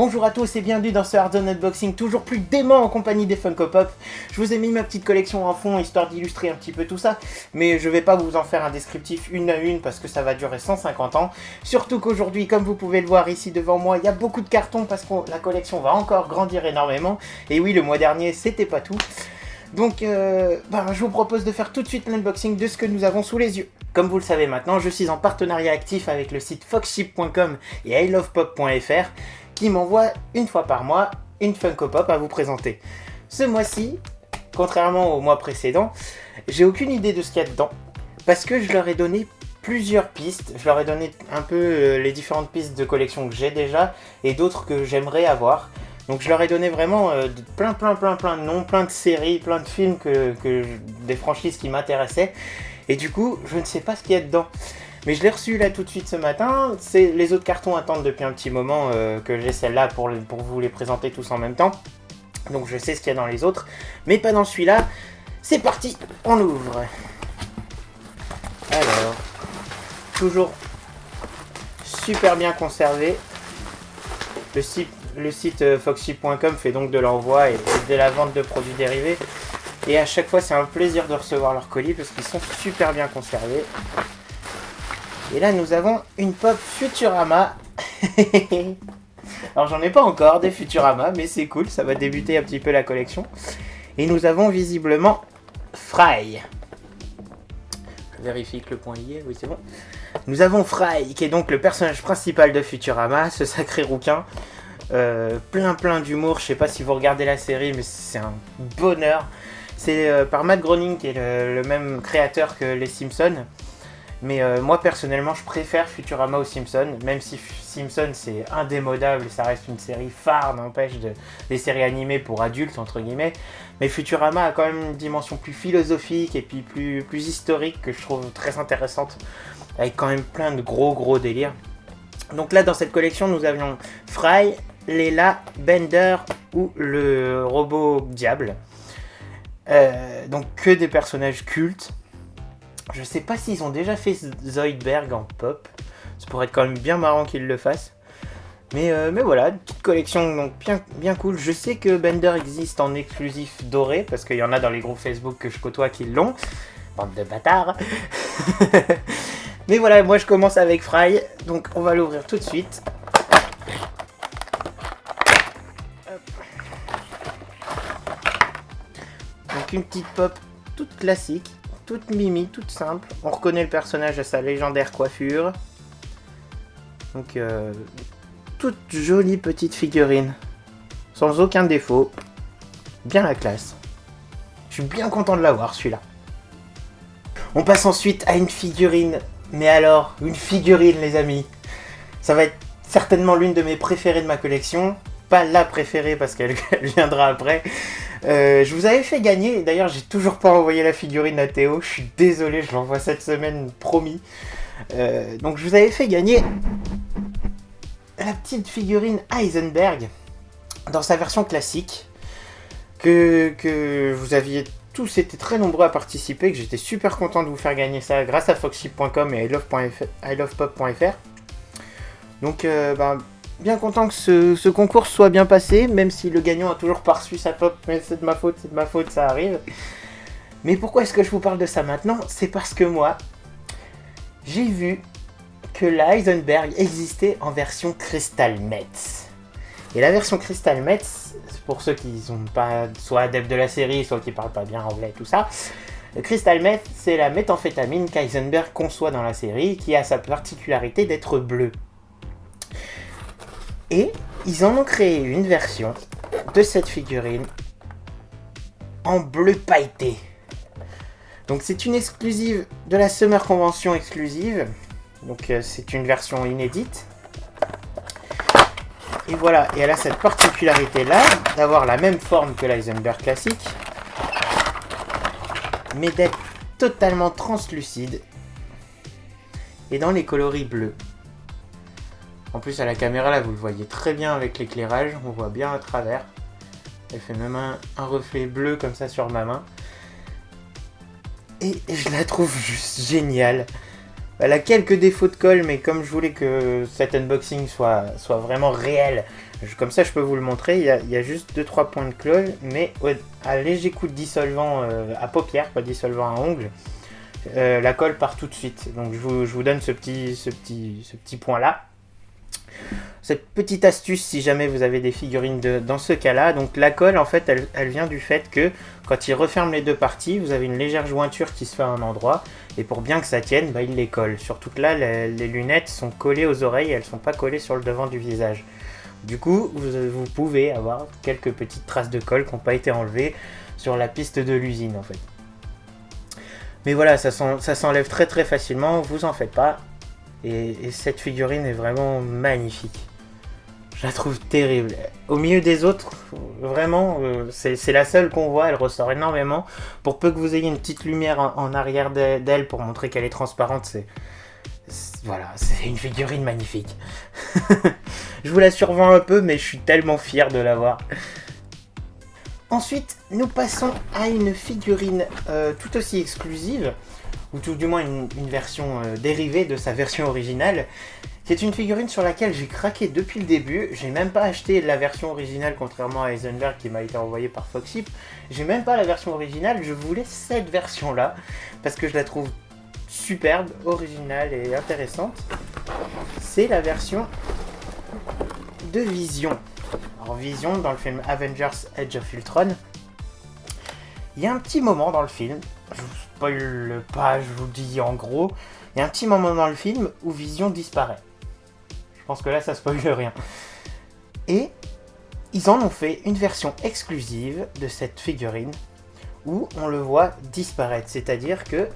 Bonjour à tous et bienvenue dans ce Hard Zone Unboxing toujours plus dément en compagnie des Funko Pop. Je vous ai mis ma petite collection en fond histoire d'illustrer un petit peu tout ça, mais je vais pas vous en faire un descriptif une à une parce que ça va durer 150 ans. Surtout qu'aujourd'hui, comme vous pouvez le voir ici devant moi, il y a beaucoup de cartons parce que la collection va encore grandir énormément. Et oui, le mois dernier, c'était pas tout. Donc, je vous propose de faire tout de suite l'unboxing de ce que nous avons sous les yeux. Comme vous le savez maintenant, je suis en partenariat actif avec le site foxship.com et ilovepop.fr qui m'envoie une fois par mois une Funko Pop à vous présenter. Ce mois-ci, contrairement au mois précédent, j'ai aucune idée de ce qu'il y a dedans parce que je leur ai donné plusieurs pistes. Je leur ai donné un peu les différentes pistes de collection que j'ai déjà et d'autres que j'aimerais avoir. Donc je leur ai donné vraiment plein de noms, plein de séries, plein de films, des franchises qui m'intéressaient. Et du coup, je ne sais pas ce qu'il y a dedans. Mais je l'ai reçu là tout de suite ce matin. Les autres cartons attendent depuis un petit moment que j'ai celle-là pour vous les présenter tous en même temps. Donc je sais ce qu'il y a dans les autres, mais pas dans celui-là. C'est parti, on ouvre. Alors, toujours super bien conservé. Le site foxship.com fait donc de l'envoi et de la vente de produits dérivés. Et à chaque fois, c'est un plaisir de recevoir leurs colis parce qu'ils sont super bien conservés. Et là, nous avons une pop Futurama. Alors, j'en ai pas encore des Futurama, mais c'est cool, ça va débuter un petit peu la collection. Et nous avons visiblement Fry. Je vérifie que le point y est, oui, c'est bon. Nous avons Fry, qui est donc le personnage principal de Futurama, ce sacré rouquin. Plein d'humour, je sais pas si vous regardez la série, mais c'est un bonheur. C'est par Matt Groening, qui est le même créateur que les Simpsons. Mais moi personnellement je préfère Futurama aux Simpsons, même si Simpsons c'est indémodable, ça reste une série phare, n'empêche, des séries animées pour adultes entre guillemets. Mais Futurama a quand même une dimension plus philosophique et puis plus historique que je trouve très intéressante, avec quand même plein de gros délires. Donc là dans cette collection nous avions Fry, Leela, Bender ou le robot Diable. Donc que des personnages cultes. Je sais pas s'ils ont déjà fait Zoidberg en pop. Ça pourrait être quand même bien marrant qu'ils le fassent. Mais voilà, une petite collection donc bien cool. Je sais que Bender existe en exclusif doré, parce qu'il y en a dans les groupes Facebook que je côtoie qui l'ont. Bande de bâtards. Mais voilà, moi je commence avec Fry. Donc on va l'ouvrir tout de suite. Hop. Donc une petite pop toute classique. Toute mimi, toute simple. On reconnaît le personnage à sa légendaire coiffure. Donc, toute jolie petite figurine. Sans aucun défaut. Bien la classe. Je suis bien content de l'avoir, celui-là. On passe ensuite à une figurine. Mais alors, une figurine, les amis. Ça va être certainement l'une de mes préférées de ma collection. Pas la préférée parce qu'elle viendra après. Je vous avais fait gagner, d'ailleurs j'ai toujours pas envoyé la figurine à Théo, je suis désolé, je l'envoie cette semaine, promis. Donc je vous avais fait gagner la petite figurine Heisenberg dans sa version classique, que vous aviez tous été très nombreux à participer, que j'étais super content de vous faire gagner ça grâce à foxship.com et ilovepop.fr. Donc bien content que ce concours soit bien passé, même si le gagnant a toujours pas reçu sa pop, mais c'est de ma faute, ça arrive. Mais pourquoi est-ce que je vous parle de ça maintenant? C'est parce que moi, j'ai vu que la Heisenberg existait en version Crystal Meth. Et la version Crystal Meth, pour ceux qui sont pas soit adeptes de la série, soit qui parlent pas bien anglais, tout ça, Crystal Meth, c'est la méthamphétamine qu'Heisenberg conçoit dans la série, qui a sa particularité d'être bleue. Et ils en ont créé une version de cette figurine en bleu pailleté. Donc c'est une exclusive de la Summer Convention exclusive. Donc c'est une version inédite. Et voilà, et elle a cette particularité là d'avoir la même forme que l'Heisenberg classique, mais d'être totalement translucide et dans les coloris bleus. En plus à la caméra là vous le voyez très bien avec l'éclairage, on voit bien à travers. Elle fait même un reflet bleu comme ça sur ma main. Et je la trouve juste géniale. Elle a quelques défauts de colle, mais comme je voulais que cet unboxing soit vraiment réel, comme ça je peux vous le montrer, il y a juste 2-3 points de colle, mais à léger coup de dissolvant à paupières, pas dissolvant à ongles, la colle part tout de suite. Donc je vous donne ce petit point là. Cette petite astuce si jamais vous avez des figurines dans ce cas là, donc la colle en fait elle vient du fait que quand il referme les deux parties, vous avez une légère jointure qui se fait à un endroit, et pour bien que ça tienne, il les colle. Surtout que là les lunettes sont collées aux oreilles, elles sont pas collées sur le devant du visage. Du coup vous pouvez avoir quelques petites traces de colle qui n'ont pas été enlevées sur la piste de l'usine en fait. Mais voilà, ça s'enlève très très facilement, vous en faites pas. Et cette figurine est vraiment magnifique. Je la trouve terrible. Au milieu des autres, vraiment, c'est la seule qu'on voit, elle ressort énormément. Pour peu que vous ayez une petite lumière en arrière d'elle pour montrer qu'elle est transparente, voilà, c'est une figurine magnifique. Je vous la survends un peu, mais je suis tellement fier de l'avoir. Ensuite, nous passons à une figurine tout aussi exclusive, ou tout du moins une version dérivée de sa version originale. C'est une figurine sur laquelle j'ai craqué depuis le début. J'ai même pas acheté la version originale, contrairement à Heisenberg qui m'a été envoyé par Foxip. J'ai même pas la version originale, je voulais cette version là, parce que je la trouve superbe, originale et intéressante. C'est la version de Vision. Alors Vision, dans le film Avengers Age of Ultron, il y a un petit moment dans le film, je vous spoil pas, je vous dis en gros, il y a un petit moment dans le film où Vision disparaît. Je pense que là ça spoil rien. Et ils en ont fait une version exclusive de cette figurine où on le voit disparaître, c'est-à-dire que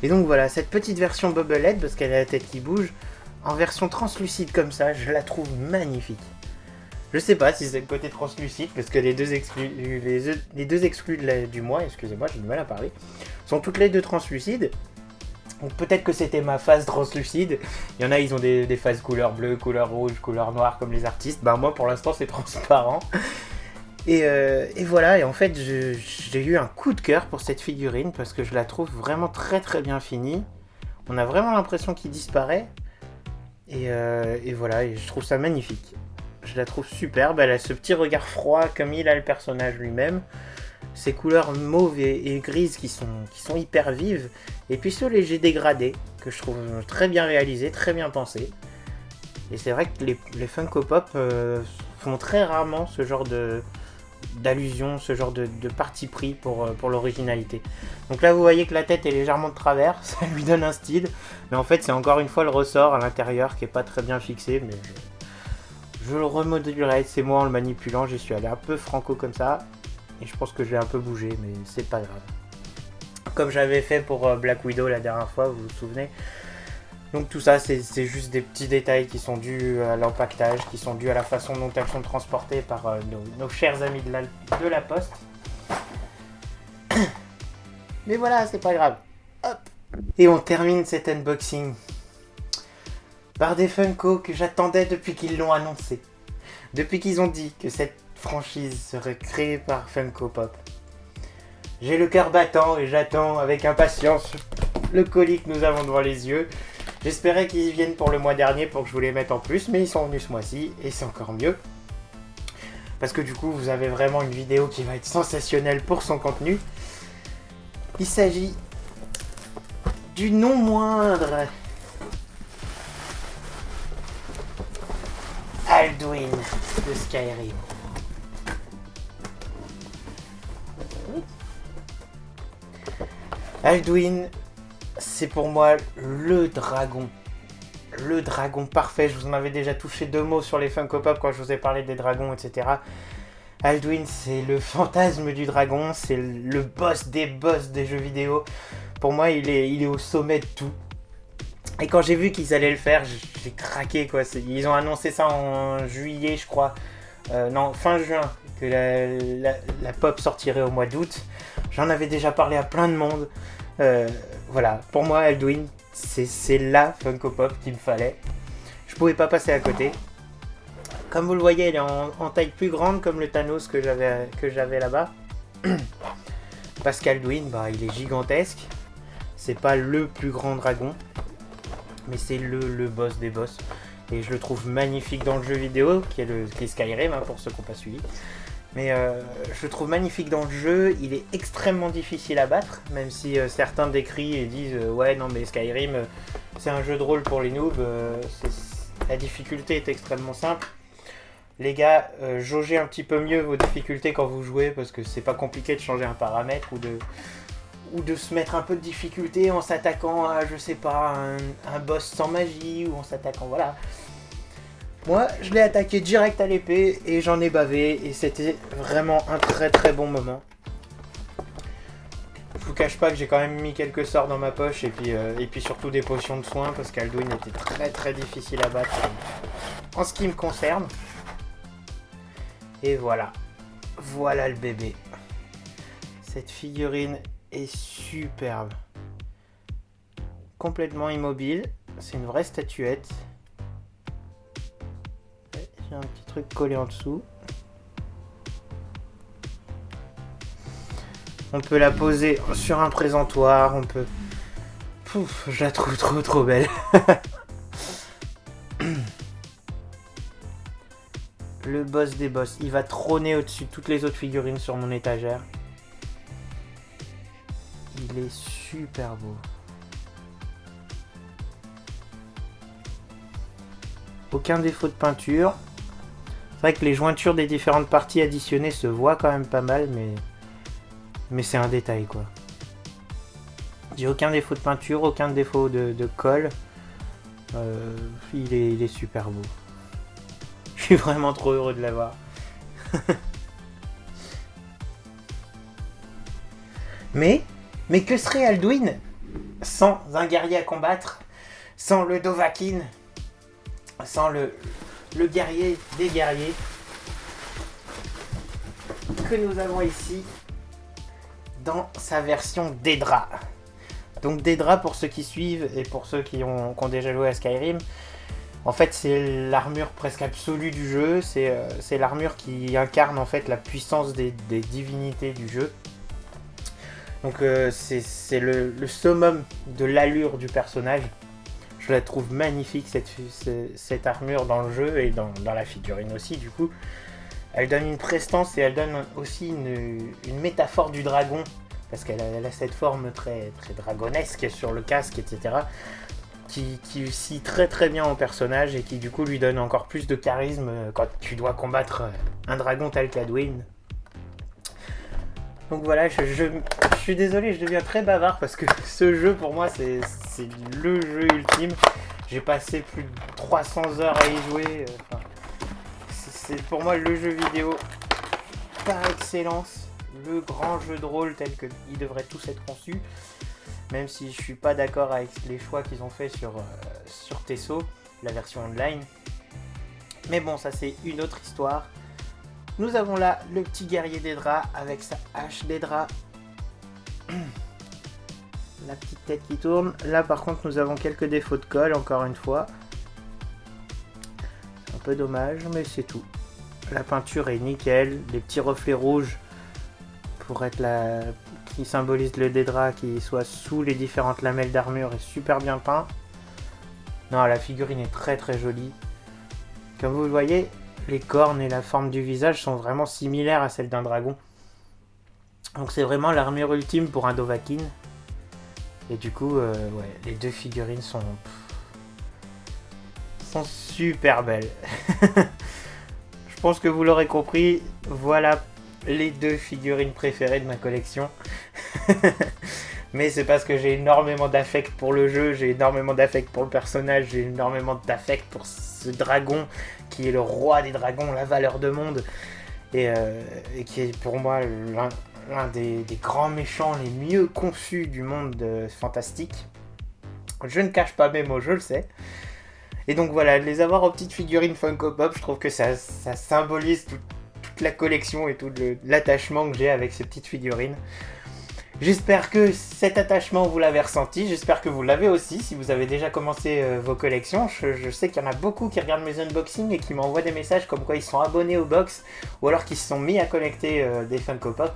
et donc voilà, cette petite version Bubblehead, parce qu'elle a la tête qui bouge, en version translucide comme ça, je la trouve magnifique. Je sais pas si c'est le côté translucide, parce que les deux exclus du mois, excusez-moi, j'ai du mal à parler, sont toutes les deux translucides. Donc peut-être que c'était ma phase translucide. Il y en a, ils ont des phases couleur bleue, couleur rouge, couleur noire comme les artistes. Moi pour l'instant c'est transparent. Et voilà, et en fait j'ai eu un coup de cœur pour cette figurine parce que je la trouve vraiment très très bien finie. On a vraiment l'impression qu'il disparaît. Et voilà, et je trouve ça magnifique. Je la trouve superbe, elle a ce petit regard froid comme il a le personnage lui-même. Ces couleurs mauves et grises qui sont hyper vives. Et puis ce léger dégradé que je trouve très bien réalisé, très bien pensé. Et c'est vrai que les Funko Pop font très rarement ce genre d'allusion, ce genre de parti pris pour l'originalité. Donc là vous voyez que la tête est légèrement de travers, ça lui donne un style, mais en fait c'est encore une fois le ressort à l'intérieur qui est pas très bien fixé, mais je le remodulerai, c'est moi en le manipulant, j'y suis allé un peu franco comme ça, et je pense que je l'ai un peu bougé, mais c'est pas grave. Comme j'avais fait pour Black Widow la dernière fois, vous vous souvenez. Donc tout ça, c'est juste des petits détails qui sont dus à l'empaquetage, qui sont dus à la façon dont elles sont transportées par nos chers amis de la Poste. Mais voilà, c'est pas grave. Hop. Et on termine cet unboxing par des Funko que j'attendais depuis qu'ils l'ont annoncé. Depuis qu'ils ont dit que cette franchise serait créée par Funko Pop. J'ai le cœur battant et j'attends avec impatience le colis que nous avons devant les yeux. J'espérais qu'ils viennent pour le mois dernier pour que je vous les mette en plus, mais ils sont venus ce mois-ci et c'est encore mieux. Parce que du coup, vous avez vraiment une vidéo qui va être sensationnelle pour son contenu. Il s'agit du non moindre Alduin de Skyrim. Alduin, c'est pour moi le dragon. Le dragon parfait. Je vous en avais déjà touché 2 mots sur les Funko Pop quand je vous ai parlé des dragons, etc. Alduin, c'est le fantasme du dragon. C'est le boss des jeux vidéo. Pour moi, il est au sommet de tout. Et quand j'ai vu qu'ils allaient le faire, j'ai craqué, quoi. Ils ont annoncé ça en juillet, je crois. Non, fin juin, que la pop sortirait au mois d'août. J'en avais déjà parlé à plein de monde. Voilà, pour moi, Alduin, c'est la Funko Pop qu'il me fallait. Je pouvais pas passer à côté. Comme vous le voyez, elle est en taille plus grande, comme le Thanos que j'avais là-bas. Parce qu'Alduin, il est gigantesque. C'est pas le plus grand dragon, mais c'est le boss des boss. Et je le trouve magnifique dans le jeu vidéo, qui est Skyrim, pour ceux qui n'ont pas suivi. Mais je le trouve magnifique dans le jeu, il est extrêmement difficile à battre, même si certains décrient et disent ouais non mais Skyrim c'est un jeu de rôle pour les noobs, la difficulté est extrêmement simple. Les gars, jaugez un petit peu mieux vos difficultés quand vous jouez, parce que c'est pas compliqué de changer un paramètre ou de se mettre un peu de difficulté en s'attaquant à, je sais pas, un boss sans magie, ou en s'attaquant, voilà. Moi, je l'ai attaqué direct à l'épée et j'en ai bavé et c'était vraiment un très très bon moment. Je vous cache pas que j'ai quand même mis quelques sorts dans ma poche et puis surtout des potions de soin parce qu'Alduin était très très difficile à battre en ce qui me concerne. Et voilà, voilà le bébé. Cette figurine est superbe. Complètement immobile, c'est une vraie statuette. J'ai un petit truc collé en dessous. On peut la poser sur un présentoir, on peut... Pouf, je la trouve trop belle. Le boss des boss, il va trôner au-dessus de toutes les autres figurines sur mon étagère. Il est super beau. Aucun défaut de peinture. C'est vrai que les jointures des différentes parties additionnées se voient quand même pas mal, mais c'est un détail quoi. J'ai aucun défaut de peinture, aucun défaut de colle. Il est super beau. Je suis vraiment trop heureux de l'avoir. Mais que serait Alduin sans un guerrier à combattre, sans le Dovahkiin, sans le guerrier des guerriers que nous avons ici dans sa version Daedra. Donc Daedra, pour ceux qui suivent et pour ceux qui ont déjà joué à Skyrim, en fait c'est l'armure presque absolue du jeu, c'est l'armure qui incarne en fait la puissance des divinités du jeu. Donc c'est le summum de l'allure du personnage. Je la trouve magnifique cette armure dans le jeu et dans la figurine aussi du coup. Elle donne une prestance et elle donne aussi une métaphore du dragon, parce qu'elle a cette forme très, très dragonesque sur le casque, etc. Qui scie très très bien au personnage et qui du coup lui donne encore plus de charisme quand tu dois combattre un dragon tel qu'Alduin. Donc voilà, je suis désolé, je deviens très bavard parce que ce jeu pour moi c'est le jeu ultime. J'ai passé plus de 300 heures à y jouer. C'est pour moi le jeu vidéo par excellence, le grand jeu de rôle tel qu'ils devraient tous être conçus. Même si je suis pas d'accord avec les choix qu'ils ont fait sur Tesso, la version online. Mais bon, ça c'est une autre histoire. Nous avons là le petit guerrier Daedra avec sa hache Daedra. La petite tête qui tourne. Là par contre nous avons quelques défauts de colle encore une fois. C'est un peu dommage mais c'est tout. La peinture est nickel. Les petits reflets rouges pour être qui symbolise le Daedra qui soit sous les différentes lamelles d'armure est super bien peint. Non, la figurine est très très jolie. Comme vous le voyez, les cornes et la forme du visage sont vraiment similaires à celle d'un dragon. Donc c'est vraiment l'armure ultime pour un Dovahkiin. Et du coup, les deux figurines sont super belles. Je pense que vous l'aurez compris, voilà les deux figurines préférées de ma collection. Mais c'est parce que j'ai énormément d'affect pour le jeu, j'ai énormément d'affect pour le personnage, j'ai énormément d'affect pour ce dragon qui est le roi des dragons, la valeur de monde, et qui est pour moi l'un des grands méchants les mieux conçus du monde fantastique. Je ne cache pas mes mots, je le sais. Et donc voilà, de les avoir en petites figurines Funko Pop, je trouve que ça symbolise toute la collection et tout l'attachement que j'ai avec ces petites figurines. J'espère que cet attachement vous l'avez ressenti, j'espère que vous l'avez aussi si vous avez déjà commencé vos collections. Je sais qu'il y en a beaucoup qui regardent mes unboxings et qui m'envoient des messages comme quoi ils sont abonnés au box ou alors qu'ils se sont mis à collecter des Funko Pop.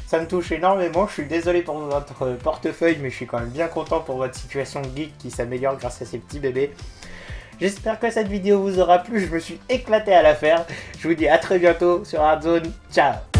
Ça me touche énormément, je suis désolé pour votre portefeuille mais je suis quand même bien content pour votre situation geek qui s'améliore grâce à ces petits bébés. J'espère que cette vidéo vous aura plu, je me suis éclaté à la faire. Je vous dis à très bientôt sur Hardzone, ciao.